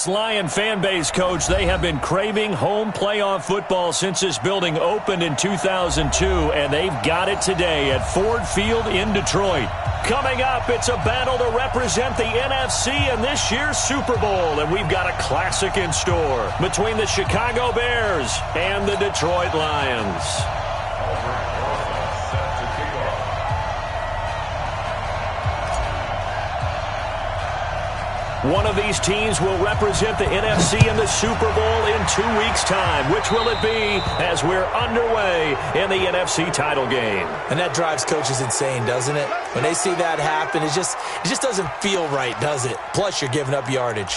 This Lion fan base, Coach, they have been craving home playoff football since this building opened in 2002, and they've got it today at Ford Field in Detroit. Coming up, it's a battle to represent the NFC in this year's Super Bowl, and we've got a classic in store between the Chicago Bears and the Detroit Lions. One of these teams will represent the NFC in the Super Bowl in 2 weeks' time. Which will it be as we're underway in the NFC title game? And that drives coaches insane, doesn't it? When they see that happen, it just doesn't feel right, does it? Plus, you're giving up yardage.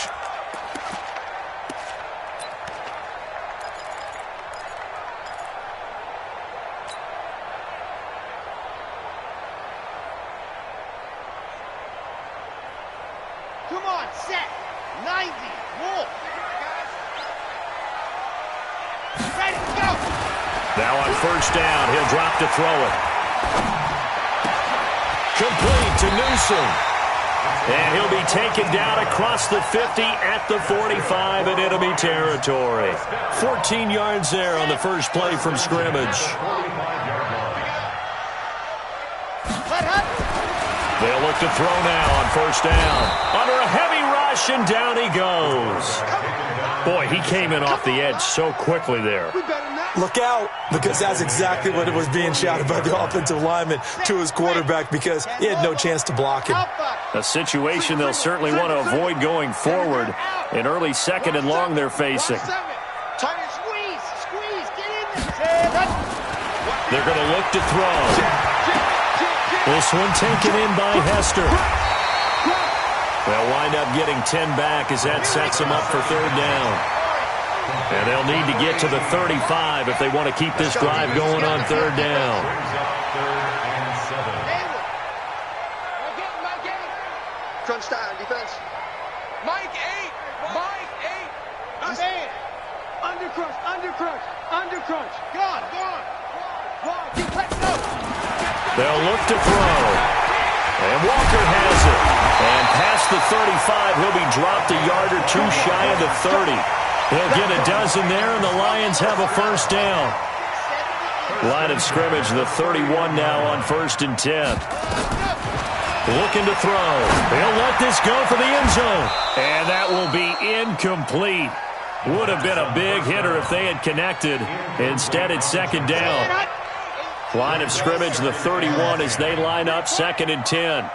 Come on, set. 90. Wolf. Ready, go. Now on first down, he'll drop to throw it. Complete to Newsom. And he'll be taken down across the 50 at the 45 in enemy territory. 14 yards there on the first play from scrimmage. They'll look to throw now on first down. Under a heavy rush, and down he goes. Boy, he came in off the edge so quickly there. Look out, because that's exactly what it was being shouted by the offensive lineman to his quarterback, because he had no chance to block him. A situation they'll certainly want to avoid going forward. In early second and long they're facing. They're going to look to throw. This one taken in by Hester. They'll wind up getting 10 back as that sets them up for third down. And they'll need to get to the 35 if they want to keep this drive going on third down. Crunch time, defense. Mike 8. Mike 8. Man. Under crunch, under crunch, under crunch. Go on, go on. Keep letting go. They'll look to throw. And Walker has it. And past the 35, he'll be dropped a yard or two shy of the 30. He'll get a dozen there, and the Lions have a first down. Line of scrimmage, the 31 now on 1st and 10. Looking to throw. He'll let this go for the end zone. And that will be incomplete. Would have been a big hitter if they had connected. Instead, it's second down. Line of scrimmage, the 31 as they line up 2nd and 10.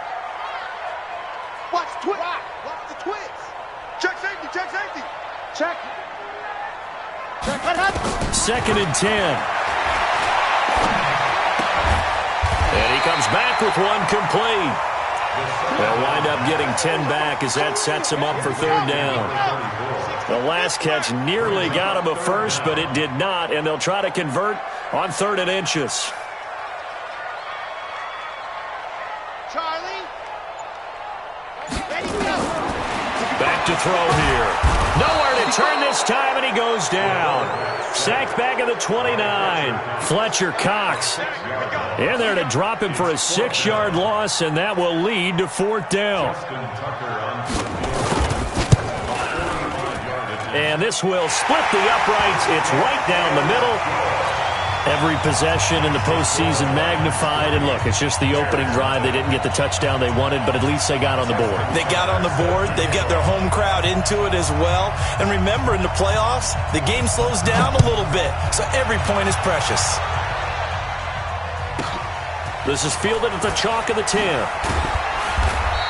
Watch the twist. Watch the twist. Check safety, check safety. Check. Check. 2nd and 10. And he comes back with one complete. They'll wind up getting 10 back as that sets him up for third down. The last catch nearly got him a first, but it did not, and they'll try to convert on 3rd and inches. Charlie. Ready, go. Back to throw here. Nowhere to turn this time, and he goes down. Sacked back at the 29. Fletcher Cox in there to drop him for a 6-yard loss, and that will lead to 4th down. And this will split the uprights. It's right down the middle. Every possession in the postseason magnified. And look, it's just the opening drive. They didn't get the touchdown they wanted, but at least they got on the board. They got on the board. They've got their home crowd into it as well. And remember, in the playoffs, the game slows down a little bit, so every point is precious. This is fielded at the chalk of the 10.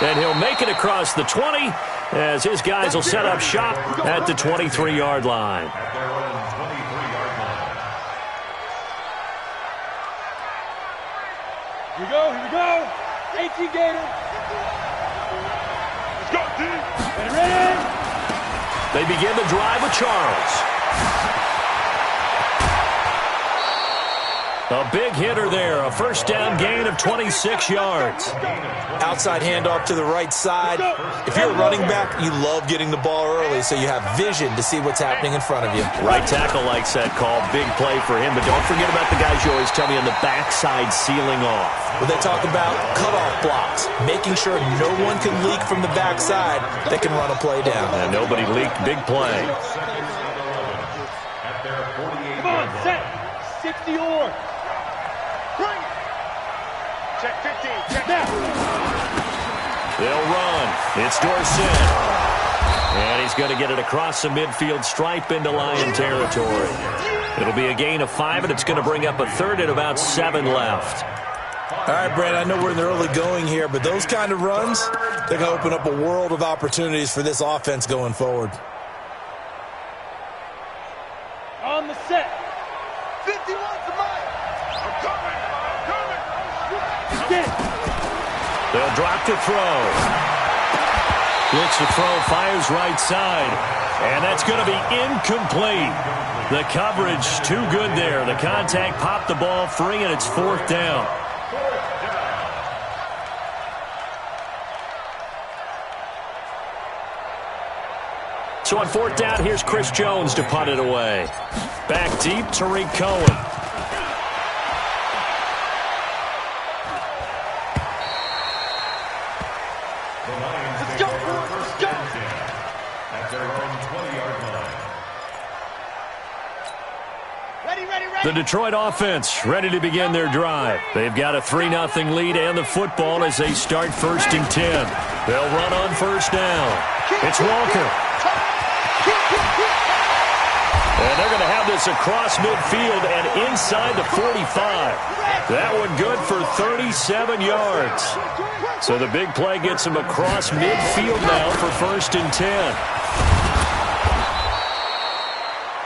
And he'll make it across the 20 as his guys will set up shop at the 23-yard line. Here we go, here we go. 18 Gator. Let's go, team. Ready? They begin the drive with Charles. A big hitter there, a first down gain of 26 yards. Outside handoff to the right side. If you're a running back, you love getting the ball early so you have vision to see what's happening in front of you. Right tackle likes that call. Big play for him, but don't forget about the guys you always tell me on the backside sealing off. Well, they talk about cutoff blocks, making sure no one can leak from the backside that can run a play down. And nobody leaked. Big play. Come on, set. 60 or. Bring it. Check 15. Check now. They'll run. It's Dorsett. And he's going to get it across the midfield stripe into Lion territory. It'll be a gain of 5, and it's going to bring up a third at about 7 left. All right, Brad, I know we're in the early going here, but those kind of runs, they're going to open up a world of opportunities for this offense going forward. On the set. 51 to Mike. I'm coming. They'll drop to throw. Looks to throw, fires right side. And that's going to be incomplete. The coverage too good there. The contact popped the ball free, and it's 4th down. So on 4th down, here's Chris Jones to punt it away. Back deep, Tariq Cohen. Let's go. Let's go. At their own 20-yard line. Ready. The Detroit offense ready to begin their drive. They've got a 3-0 lead and the football as they start 1st and 10. They'll run on 1st down. It's Walker. And they're going to have this across midfield and inside the 45. That one good for 37 yards. So the big play gets them across midfield now for 1st and 10.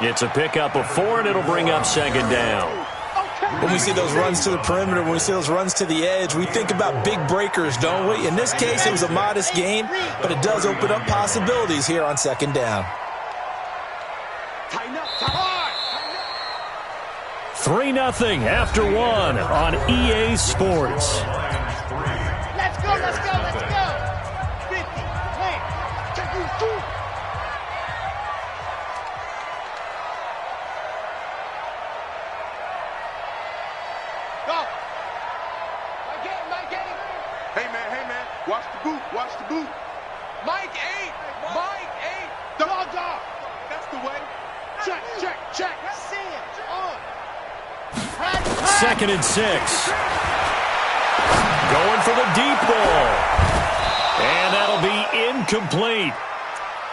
It's a pickup of 4, and it'll bring up 2nd down. When we see those runs to the perimeter, when we see those runs to the edge, we think about big breakers, don't we? In this case, it was a modest gain, but it does open up possibilities here on 2nd down. 3-0 after 1 on EA Sports. Let's go. 50. Hey, check you through. Go. Mike 8. Hey, man. Watch the boot. Mike 8. Dog. That's the way. Check. See it. On. 2nd and 6. Going for the deep ball. And that'll be incomplete.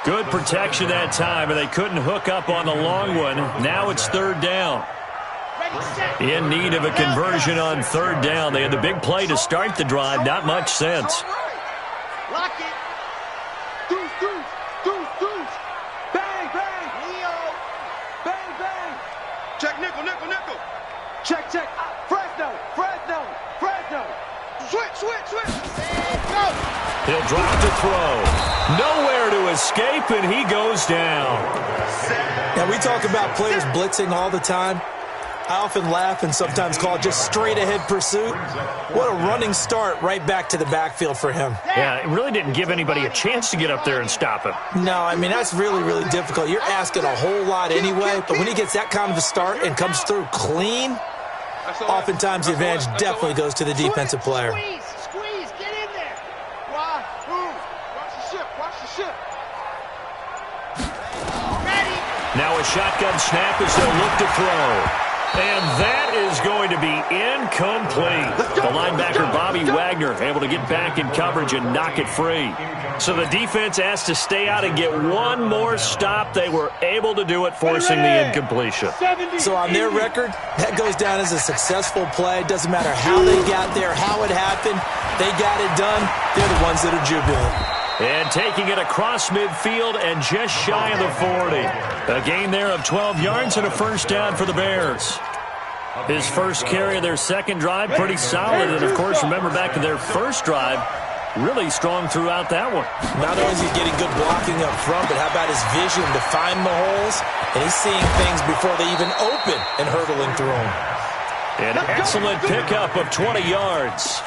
Good protection that time, and they couldn't hook up on the long one. Now it's 3rd down. In need of a conversion on 3rd down. They had the big play to start the drive. Not much sense. Lock it. Deuce. Bang. Leo. Bang. Check nickel. Check. Fresno. Switch. Go. He'll drop to throw. Nowhere to escape, and he goes down. Now, we talk about players blitzing all the time. I often laugh and sometimes call it just straight-ahead pursuit. What a running start right back to the backfield for him. Yeah, it really didn't give anybody a chance to get up there and stop him. No, I mean, that's really, really difficult. You're asking a whole lot anyway, but when he gets that kind of a start and comes through clean, oftentimes the advantage definitely goes to the defensive player. Squeeze, get in there. Watch the ship. Ready. Now a shotgun snap as they'll look to throw. And that is going to be incomplete. The linebacker, Bobby Wagner, able to get back in coverage and knock it free. So the defense asked to stay out and get one more stop. They were able to do it, forcing the incompletion. So on their record, that goes down as a successful play. It doesn't matter how they got there, how it happened. They got it done. They're the ones that are jubilant. And taking it across midfield and just shy of the 40. A gain there of 12 yards and a 1st down for the Bears. His first carry of their 2nd drive, pretty solid. And, of course, remember back to their 1st drive, really strong throughout that one. Not only is he getting good blocking up front, but how about his vision to find the holes? And he's seeing things before they even open and hurdling through them. An excellent pickup of 20 yards.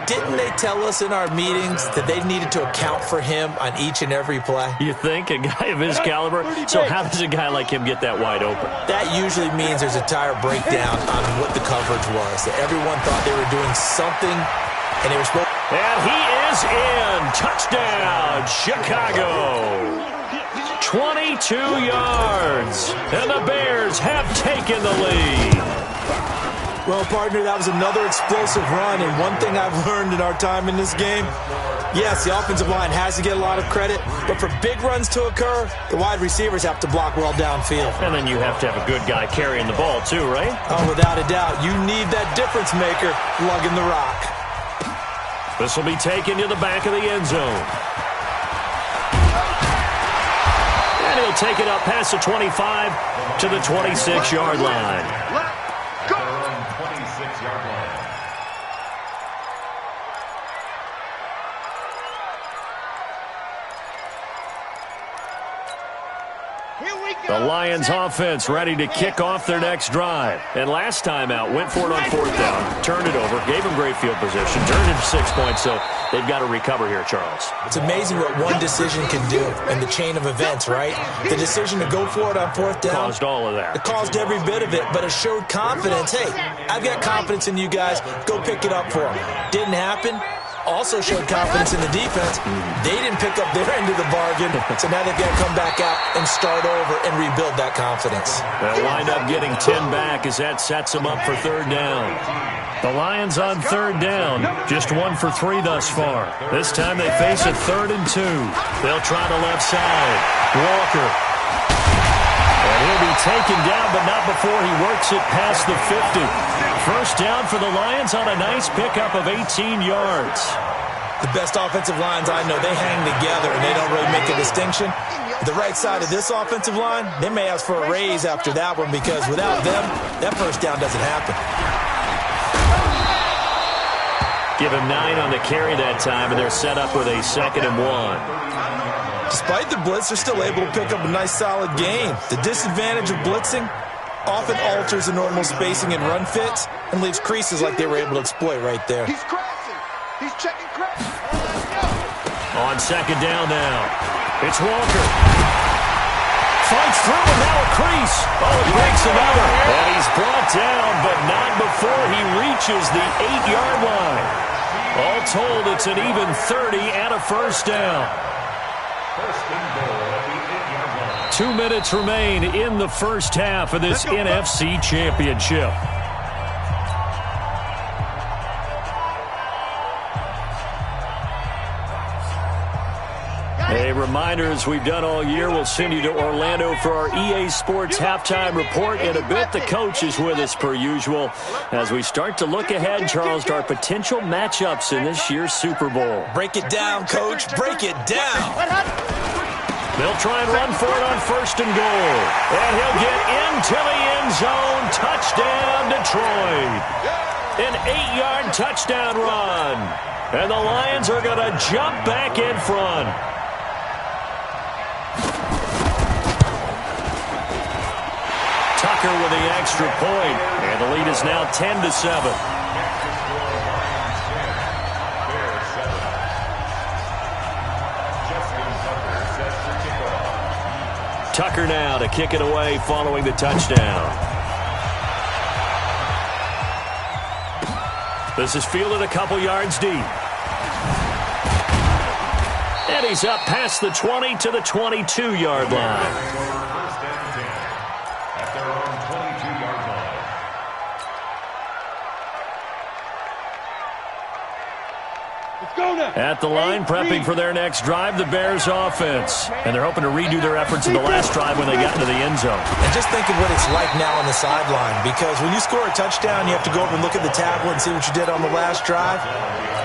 Didn't they tell us in our meetings that they needed to account for him on each and every play? You think? A guy of his caliber? So how does a guy like him get that wide open? That usually means there's a tire breakdown on what the coverage was. That everyone thought they were doing something, and they were supposed. And he is in. Touchdown, Chicago. 22 yards. And the Bears have taken the lead. Well, partner, that was another explosive run, and one thing I've learned in our time in this game, yes, the offensive line has to get a lot of credit, but for big runs to occur, the wide receivers have to block well downfield. And then you have to have a good guy carrying the ball too, right? Oh, without a doubt. You need that difference maker lugging the rock. This will be taken to the back of the end zone. And he'll take it up past the 25 to the 26-yard line. The Lions offense ready to kick off their next drive. And last time out, went for it on fourth down, turned it over, gave them great field position, turned it to 6 points, so they've got to recover here, Charles. It's amazing what one decision can do in the chain of events, right? The decision to go for it on fourth down. Caused all of that. It caused every bit of it, but it showed confidence. Hey, I've got confidence in you guys. Go pick it up for them. Didn't happen. Also showed confidence in the defense. They didn't pick up their end of the bargain, so now they've got to come back out and start over and rebuild that confidence. They'll wind up getting 10 back as that sets them up for third down. The Lions on third down, just 1 for 3 thus far. This time they face a 3rd and 2. They'll try the left side. Walker. And he'll be taken down, but not before he works it past the 50. First down for the Lions on a nice pickup of 18 yards. The best offensive lines I know, they hang together and they don't really make a distinction. The right side of this offensive line, they may ask for a raise after that one because without them, that first down doesn't happen. Give him 9 on the carry that time, and they're set up with a 2nd and 1. Despite the blitz, they're still able to pick up a nice solid gain. The disadvantage of blitzing often alters the normal spacing and run fits and leaves creases like they were able to exploit right there. He's crashing. He's checking crash. On 2nd down now. It's Walker. Fights through and now a crease. Oh, he breaks another. And he's brought down, but not before he reaches the 8-yard line. All told, it's an even 30 and a first down. 2 minutes remain in the first half of this NFC Championship. A reminder, as we've done all year, we'll send you to Orlando for our EA Sports halftime report. In a bit, the coach is with us per usual as we start to look ahead, Charles, to our potential matchups in this year's Super Bowl. Break it down, Coach. Break it down. They'll try and run for it on 1st and goal. And he'll get into the end zone. Touchdown, Detroit. An 8-yard touchdown run. And the Lions are going to jump back in front. Tucker with the extra point. And the lead is now 10-7. Tucker now to kick it away following the touchdown. This is fielded a couple yards deep. And he's up past the 20 to the 22-yard line. At the line, prepping for their next drive, the Bears offense. And they're hoping to redo their efforts in the last drive when they got into the end zone. And just think of what it's like now on the sideline, because when you score a touchdown, you have to go over and look at the tablet and see what you did on the last drive.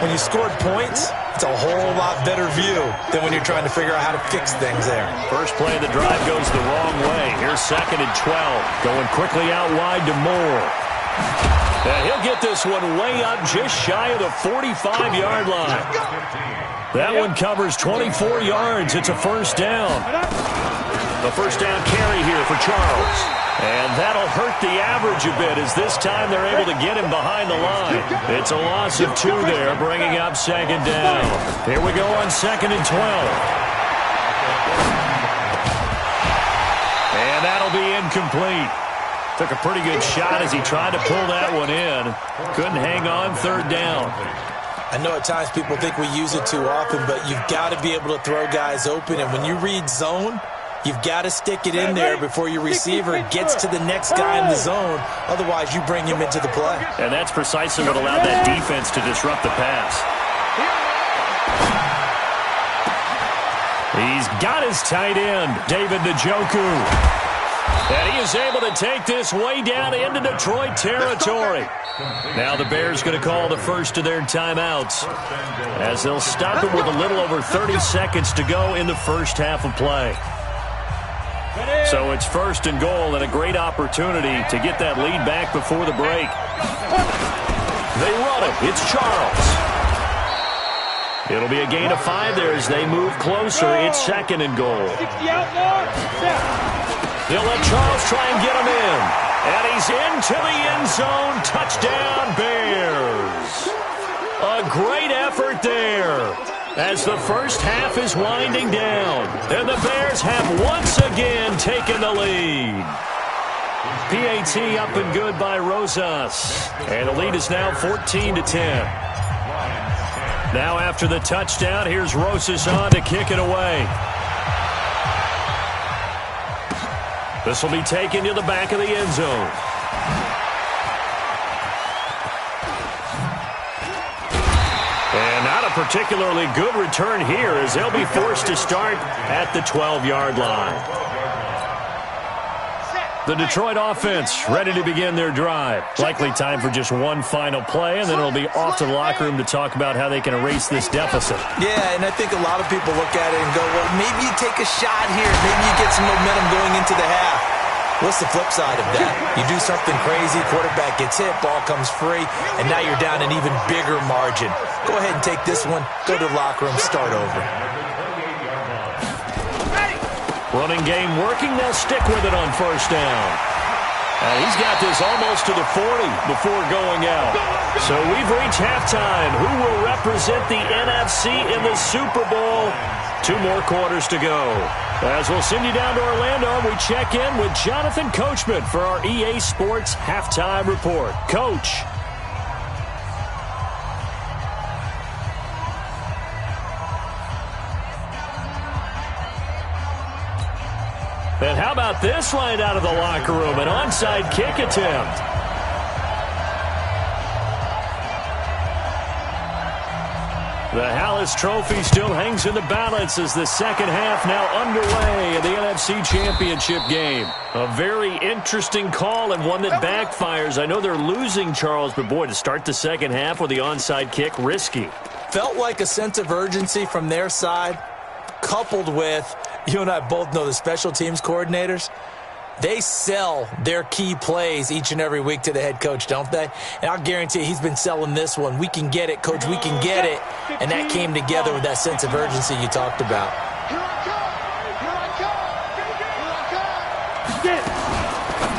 When you scored points, it's a whole lot better view than when you're trying to figure out how to fix things there. First play of the drive goes the wrong way. Here's 2nd and 12. Going quickly out wide to Moore. And he'll get this one way up just shy of the 45-yard line. That one covers 24 yards. It's a first down. The first down carry here for Charles. And that'll hurt the average a bit as this time they're able to get him behind the line. It's a loss of 2 there, bringing up second down. Here we go on 2nd and 12. And that'll be incomplete. Took a pretty good shot as he tried to pull that one in. Couldn't hang on 3rd down. I know at times people think we use it too often, but you've got to be able to throw guys open. And when you read zone, you've got to stick it in there before your receiver gets to the next guy in the zone. Otherwise, you bring him into the play. And that's precisely what allowed that defense to disrupt the pass. He's got his tight end, David Njoku. And he is able to take this way down into Detroit territory. Now the Bears going to call the first of their timeouts as they'll stop it with a little over 30 seconds to go in the first half of play. So it's 1st and goal and a great opportunity to get that lead back before the break. They run it. It's Charles. It'll be a gain of 5 there as they move closer. It's 2nd and goal. They'll let Charles try and get him in. And he's into the end zone. Touchdown, Bears. A great effort there as the first half is winding down. And the Bears have once again taken the lead. PAT up and good by Rosas. And the lead is now 14-10. Now after the touchdown, here's Rosas on to kick it away. This will be taken to the back of the end zone. And not a particularly good return here as they'll be forced to start at the 12-yard line. The Detroit offense ready to begin their drive. Likely time for just one final play, and then it'll be off to the locker room to talk about how they can erase this deficit. Yeah, and I think a lot of people look at it and go, well, maybe you take a shot here. Maybe you get some momentum going into the half. What's the flip side of that? You do something crazy, quarterback gets hit, ball comes free, and now you're down an even bigger margin. Go ahead and take this one, go to the locker room, start over. Running game working, they'll stick with it on first down. And he's got this almost to the 40 before going out. So we've reached halftime. Who will represent the NFC in the Super Bowl? 2 more quarters to go. As we'll send you down to Orlando, we check in with Jonathan Coachman for our EA Sports Halftime Report. Coach. And how about this line out of the locker room? An onside kick attempt. The Hallis Trophy still hangs in the balance as the second half now underway in the NFC Championship game. A very interesting call and one that backfires. I know they're losing, Charles, but boy, to start the second half with the onside kick, risky. Felt like a sense of urgency from their side, coupled with, you and I both know the special teams coordinators, they sell their key plays each and every week to the head coach, don't they? And I'll guarantee you he's been selling this one. We can get it, coach, we can get it. And that came together with that sense of urgency you talked about.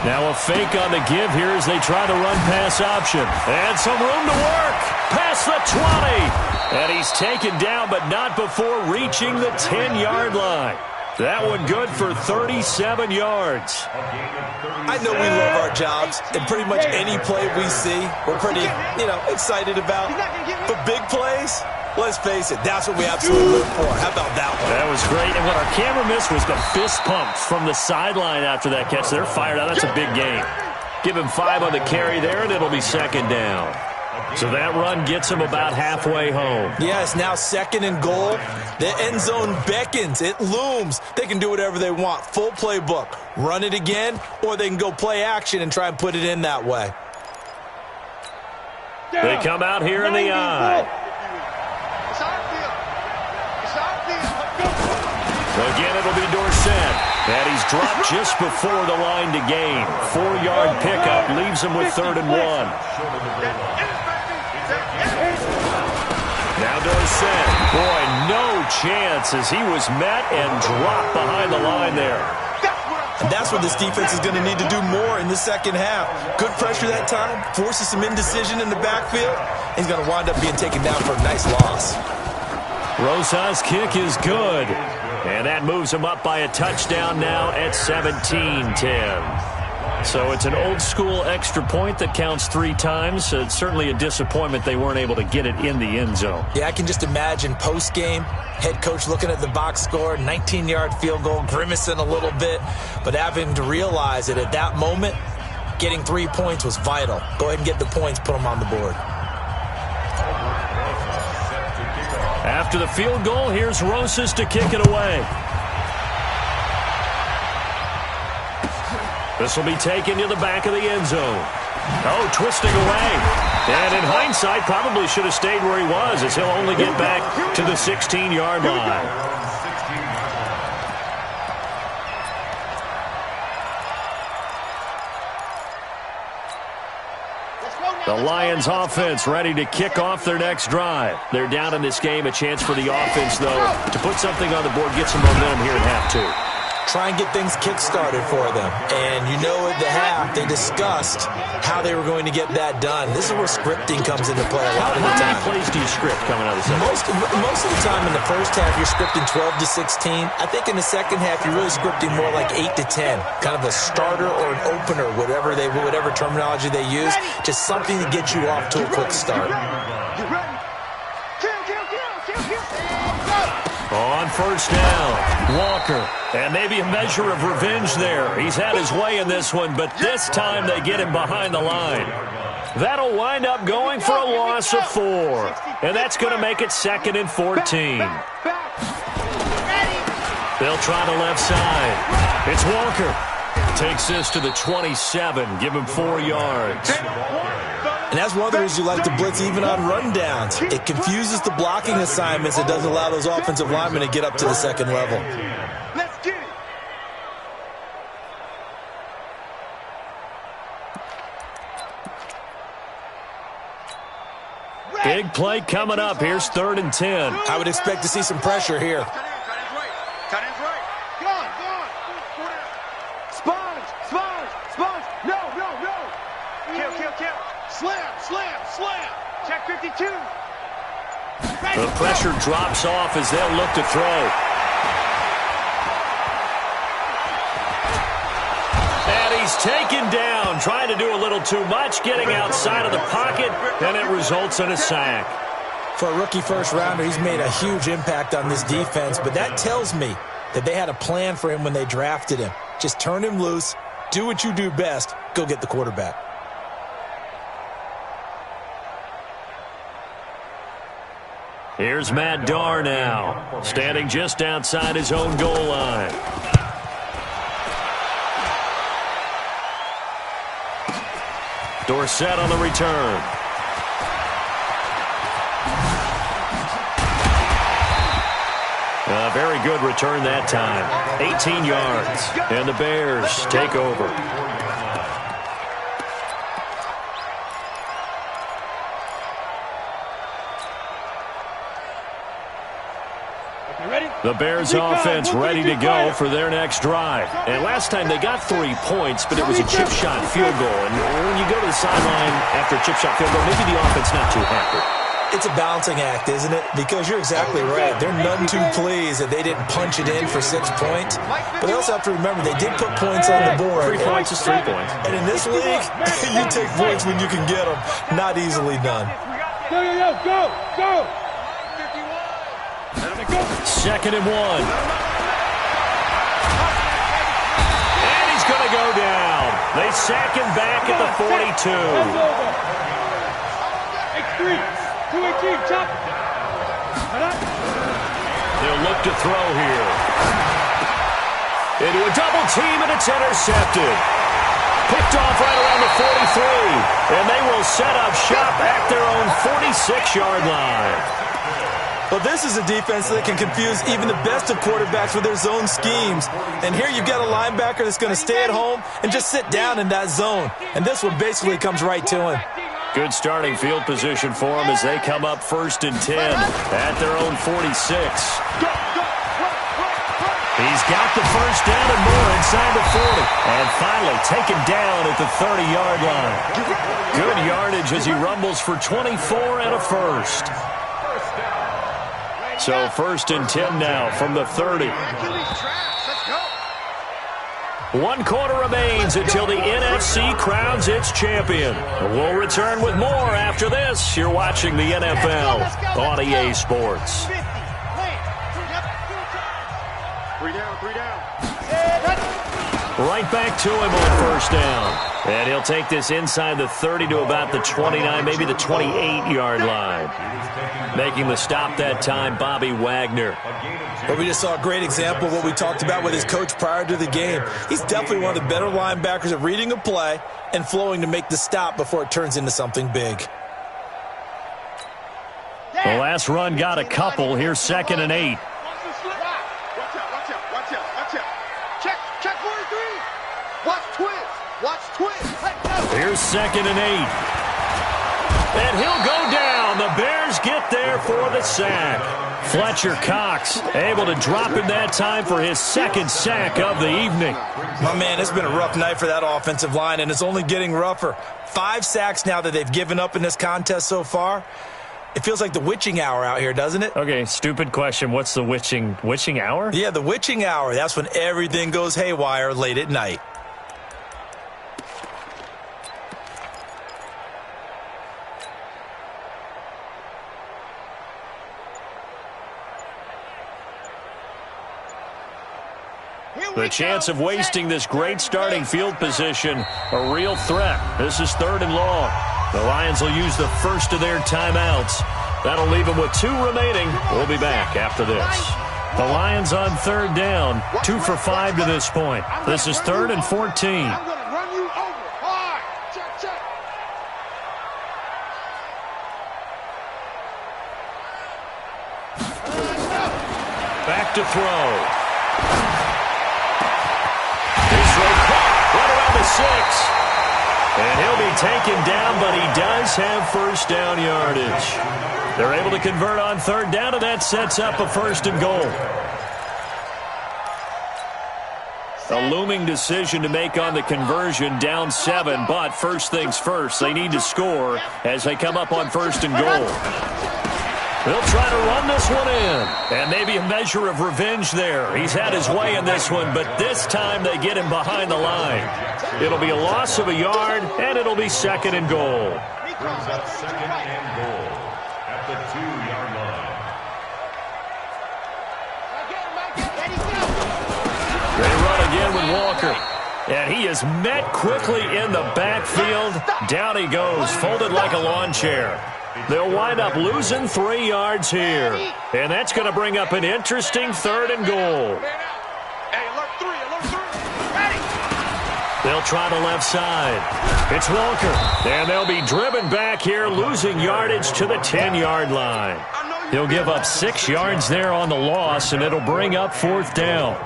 Now a fake on the give here as they try the run-pass option. And some room to work. Past the 20. And he's taken down, but not before reaching the 10-yard line. That one good for 37 yards. I know we love our jobs, and pretty much any play we see, we're pretty, excited about. But big plays, let's face it, that's what we absolutely live for. How about that one? That was great. And what our camera missed was the fist pumps from the sideline after that catch. They're fired out. That's a big game. Give him 5 on the carry there, and it'll be second down. So that run gets him about halfway home. Yes, now 2nd and goal. The end zone beckons. It looms. They can do whatever they want. Full playbook. Run it again, or they can go play action and try and put it in that way. They come out here in the eye. Again, it'll be Dorsett. And he's dropped just before the line to gain. 4-yard pickup leaves him with 3rd and 1. Now Dorsett. Boy, no chance as he was met and dropped behind the line there. And that's what this defense is going to need to do more in the second half. Good pressure that time, forces some indecision in the backfield. He's going to wind up being taken down for a nice loss. Rosa's kick is good. And that moves him up by a touchdown now at 17-10. So it's an old-school extra point that counts 3 times. It's certainly a disappointment they weren't able to get it in the end zone. Yeah, I can just imagine post-game, head coach looking at the box score, 19-yard field goal, grimacing a little bit, but having to realize that at that moment, getting 3 points was vital. Go ahead and get the points, put them on the board. After the field goal, here's Rosas to kick it away. This will be taken to the back of the end zone. Oh, twisting away. And in hindsight, probably should have stayed where he was, as he'll only get back to the 16-yard line. The Lions offense ready to kick off their next drive. They're down in this game. A chance for the offense, though, to put something on the board, get some momentum here at half 2. Try and get things kick-started for them. And you know at the half, they discussed how they were going to get that done. This is where scripting comes into play a lot of the time. How many plays do you script coming out of the second? Most of the time in the first half, you're scripting 12 to 16. I think in the second half, you're really scripting more like 8 to 10. Kind of a starter or an opener, whatever terminology they use. Just something to get you off to a quick start. On first down, Walker. And maybe a measure of revenge there. He's had his way in this one, but this time they get him behind the line. That'll wind up going for a loss of 4. And that's going to make it 2nd and 14. They'll try the left side. It's Walker. Takes this to the 27. Give him 4 yards. And that's one of the reasons you like to blitz even on rundowns. It confuses the blocking assignments. It doesn't allow those offensive linemen to get up to the second level. Let's get it. Big play coming up. Here's 3rd and 10. I would expect to see some pressure here. Tight end's right. Gone. Sponge. No. Kill. Slam. Check 52. The pressure drops off as they'll look to throw. And he's taken down, trying to do a little too much, getting outside of the pocket, and it results in a sack. For a rookie first-rounder, he's made a huge impact on this defense, but that tells me that they had a plan for him when they drafted him. Just turn him loose, do what you do best, go get the quarterback. Here's Matt Darr now, standing just outside his own goal line. Dorsett on the return. A very good return that time. 18 yards, and the Bears take over. The Bears offense ready to go for their next drive. And last time they got 3 points, but it was a chip shot field goal. And when you go to the sideline after a chip shot field goal, maybe the offense not too happy. It's a balancing act, isn't it? Because you're exactly right. They're none too pleased that they didn't punch it in for 6 points. But they also have to remember they did put points on the board. 3 points is 3 points. And in this league, you take points when you can get them. Not easily done. Go. 2nd and 1. And he's going to go down. They sack him back at the 42. They'll look to throw here. Into a double team, and it's intercepted. Picked off right around the 43. And they will set up shop at their own 46-yard line. Well, this is a defense that can confuse even the best of quarterbacks with their zone schemes. And here you've got a linebacker that's going to stay at home and just sit down in that zone. And this one basically comes right to him. Good starting field position for them as they come up 1st and 10 at their own 46. He's got the first down and more, and inside the 40. And finally taken down at the 30-yard line. Good yardage as he rumbles for 24 and a first. So 1st and 10 now from the 30. 1 quarter remains until the NFC crowns its champion. We'll return with more after this. You're watching the NFL on EA Sports. 3 down, 3 down. Right back to him on 1st down. And he'll take this inside the 30 to about the 29, maybe the 28-yard line. Making the stop that time, Bobby Wagner. Well, we just saw a great example of what we talked about with his coach prior to the game. He's definitely one of the better linebackers at reading a play and flowing to make the stop before it turns into something big. The last run got a couple. Here's 2nd and 8. Here's 2nd and 8. And he'll go down. The Bears get there for the sack. Fletcher Cox able to drop him that time for his 2nd sack of the evening. My man, it's been a rough night for that offensive line, and it's only getting rougher. 5 sacks now that they've given up in this contest so far. It feels like the witching hour out here, doesn't it? Okay, stupid question. What's the witching hour? Yeah, the witching hour. That's when everything goes haywire late at night. The chance of wasting this great starting field position, a real threat. This is 3rd and long. The Lions will use the first of their timeouts. That'll leave them with 2 remaining. We'll be back after this. The Lions on 3rd down, 2 for 5 to this point. This is 3rd and 14. I'm going to run you over. Hard. Check, check. Back to throw. Right around the 6. And he'll be taken down, but he does have 1st down yardage. They're able to convert on 3rd down, and that sets up a 1st and goal. A looming decision to make on the conversion, down 7, but first things first, they need to score as they come up on 1st and goal. They'll try to run this one in, and maybe a measure of revenge there. He's had his way in this one, but this time they get him behind the line. It'll be a loss of a yard, and it'll be 2nd and goal. Brings up 2nd and goal at the 2-yard line. They run again with Walker. And he is met quickly in the backfield. Down he goes, folded like a lawn chair. They'll wind up losing 3 yards here. And that's going to bring up an interesting 3rd and goal. Hey, alert 3, alert 3. Ready. They'll try the left side. It's Walker. And they'll be driven back here, losing yardage to the 10-yard line. He'll give up 6 yards there on the loss, and it'll bring up 4th down.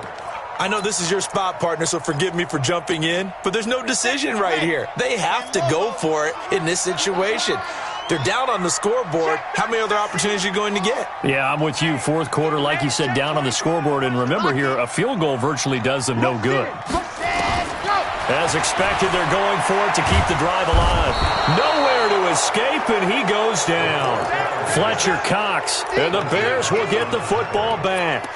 I know this is your spot, partner, so forgive me for jumping in, but there's no decision right here. They have to go for it in this situation. They're down on the scoreboard. How many other opportunities are you going to get? Yeah, I'm with you. 4th quarter, like you said, down on the scoreboard. And remember here, a field goal virtually does them no good. As expected, they're going for it to keep the drive alive. Nowhere to escape, and he goes down. Fletcher Cox, and the Bears will get the football back.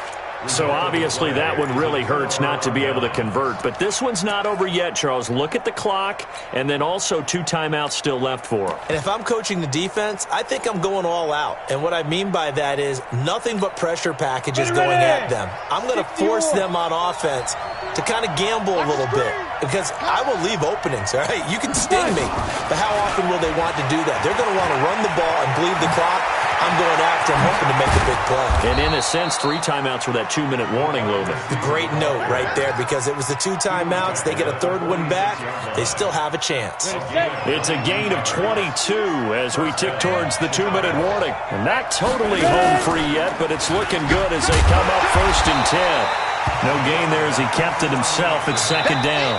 So obviously that one really hurts not to be able to convert. But this one's not over yet, Charles. Look at the clock, and then also 2 timeouts still left for them. And if I'm coaching the defense, I think I'm going all out. And what I mean by that is nothing but pressure packages going at them. I'm going to force them on offense to kind of gamble a little bit because I will leave openings, all right? You can sting me, but how often will they want to do that? They're going to want to run the ball and bleed the clock. I'm going after him, hoping to make a big play. And in a sense, 3 timeouts with that 2-minute warning looming. Great note right there because it was the 2 timeouts. They get a 3rd one back. They still have a chance. It's a gain of 22 as we tick towards the 2-minute warning. And not totally home free yet, but it's looking good as they come up 1st and 10. No gain there as he kept it himself at 2nd down.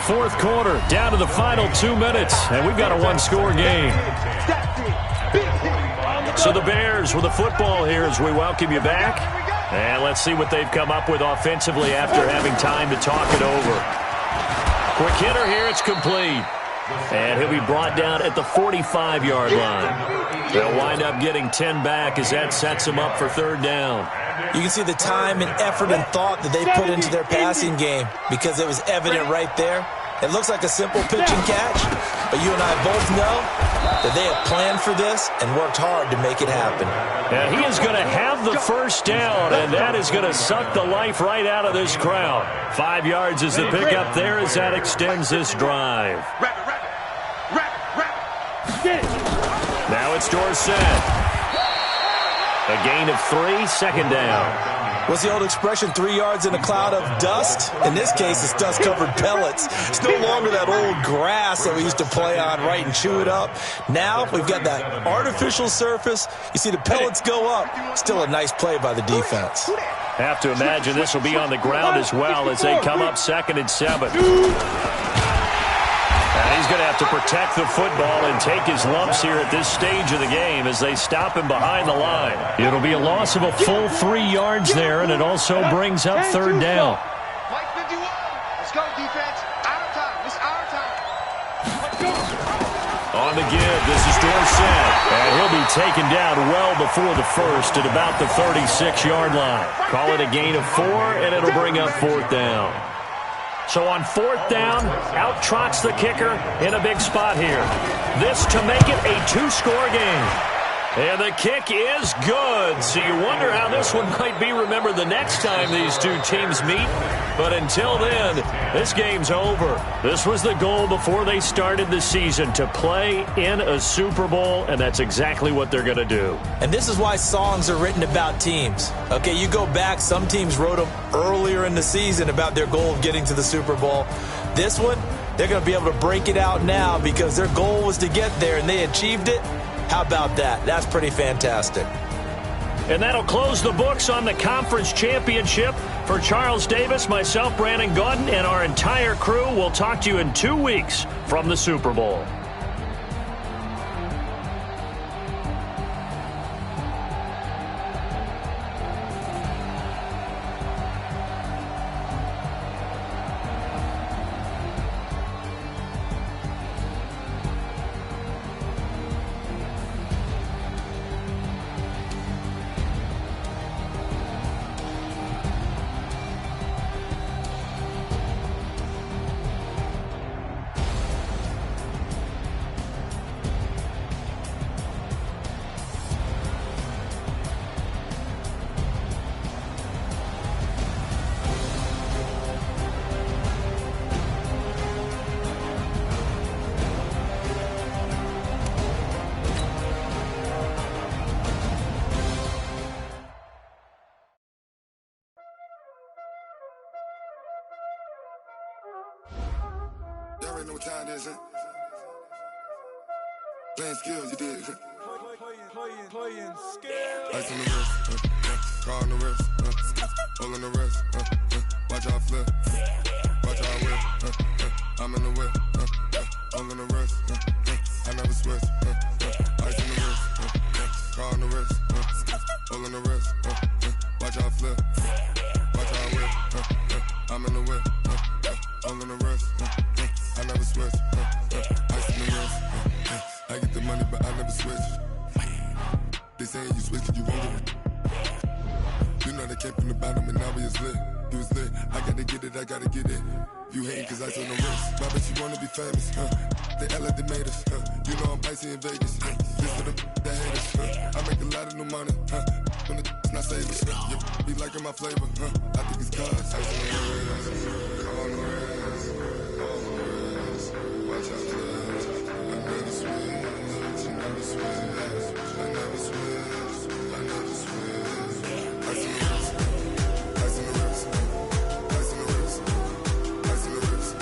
4th quarter, down to the final 2 minutes, and we've got a 1-score game. So the Bears with the football here as we welcome you back. And let's see what they've come up with offensively after having time to talk it over. Quick hitter here, it's complete. And he'll be brought down at the 45-yard line. They'll wind up getting 10 back as that sets them up for third down. You can see the time and effort and thought that they put into their passing game because it was evident right there. It looks like a simple pitch and catch, but you and I both know that they have planned for this and worked hard to make it happen. And he is going to have the first down, and that is going to suck the life right out of this crowd. 5 yards is the pickup there as that extends this drive. Now it's Dorsett. A gain of 3, second down. What's the old expression, 3 yards in a cloud of dust? In this case, it's dust-covered pellets. It's no longer that old grass that we used to play on, right, and chew it up. Now we've got that artificial surface. You see the pellets go up. Still a nice play by the defense. Have to imagine this will be on the ground as well as they come up 2nd and 7. And he's going to have to protect the football and take his lumps here at this stage of the game as they stop him behind the line. It'll be a loss of a full 3 yards there, and it also brings up third down. Mike 51. Let's go, defense. Our time. It's our time. Let's go. On the give, this is Dorsett. And he'll be taken down well before the first at about the 36-yard line. Call it a gain of 4, and it'll bring up fourth down. So on fourth down, out trots the kicker in a big spot here. This to make it a 2-score game. And the kick is good. So you wonder how this one might be remembered the next time these two teams meet. But until then, this game's over. This was the goal before they started the season, to play in a Super Bowl, and that's exactly what they're going to do. And this is why songs are written about teams. Okay, you go back, some teams wrote them earlier in the season about their goal of getting to the Super Bowl. This one, they're going to be able to break it out now because their goal was to get there, and they achieved it. How about that? That's pretty fantastic. And that'll close the books on the conference championship. For Charles Davis, myself, Brandon Gaudin, and our entire crew, we'll talk to you in 2 weeks from the Super Bowl. Y'all already know what time it is, huh? Playing skills, you did. Playing skills. Ice on the wrist, car on the wrist, hole on the wrist, watch out flip, watch out whip, I'm in the whip, hole on the wrist, I never switch, ice on the wrist, car on the wrist, hole on the wrist, watch out flip, watch out whip, I'm in the whip, hole on the wrist, I never switch, ice on the wrist, I get the money but I never switch. They saying you switch and you won't get it. You know they came from the bottom and now we is lit. You was lit, I gotta get it, I gotta get it. You hating cause ice on the wrist. I bet you wanna be famous, They act like they made us, You know I'm icy in Vegas, This for the that hate us, I make a lot of new money, When the not save us, You be liking my flavor, I think it's cause ice on the wrist, on the wrist, on the wrist. Watch out, cuz I never switch, I never switch, I never switch, I never switch. Ice on the wrist, ice on the wrist, ice on the wrist, ice on the wrist, ice on the wrist,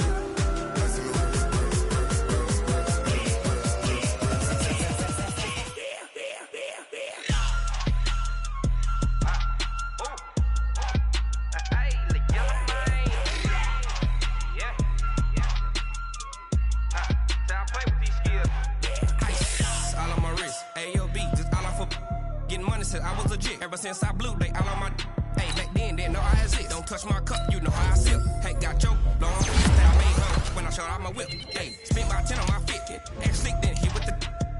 Since I was legit, ever since I blew, they all on my. Hey, in, didn't know how I zip. Don't touch my cup, you know how I sip. Hey, got your long that I made her when I showed out my whip. Hey, spent my 10 on my 50. X-Slick, then hit with the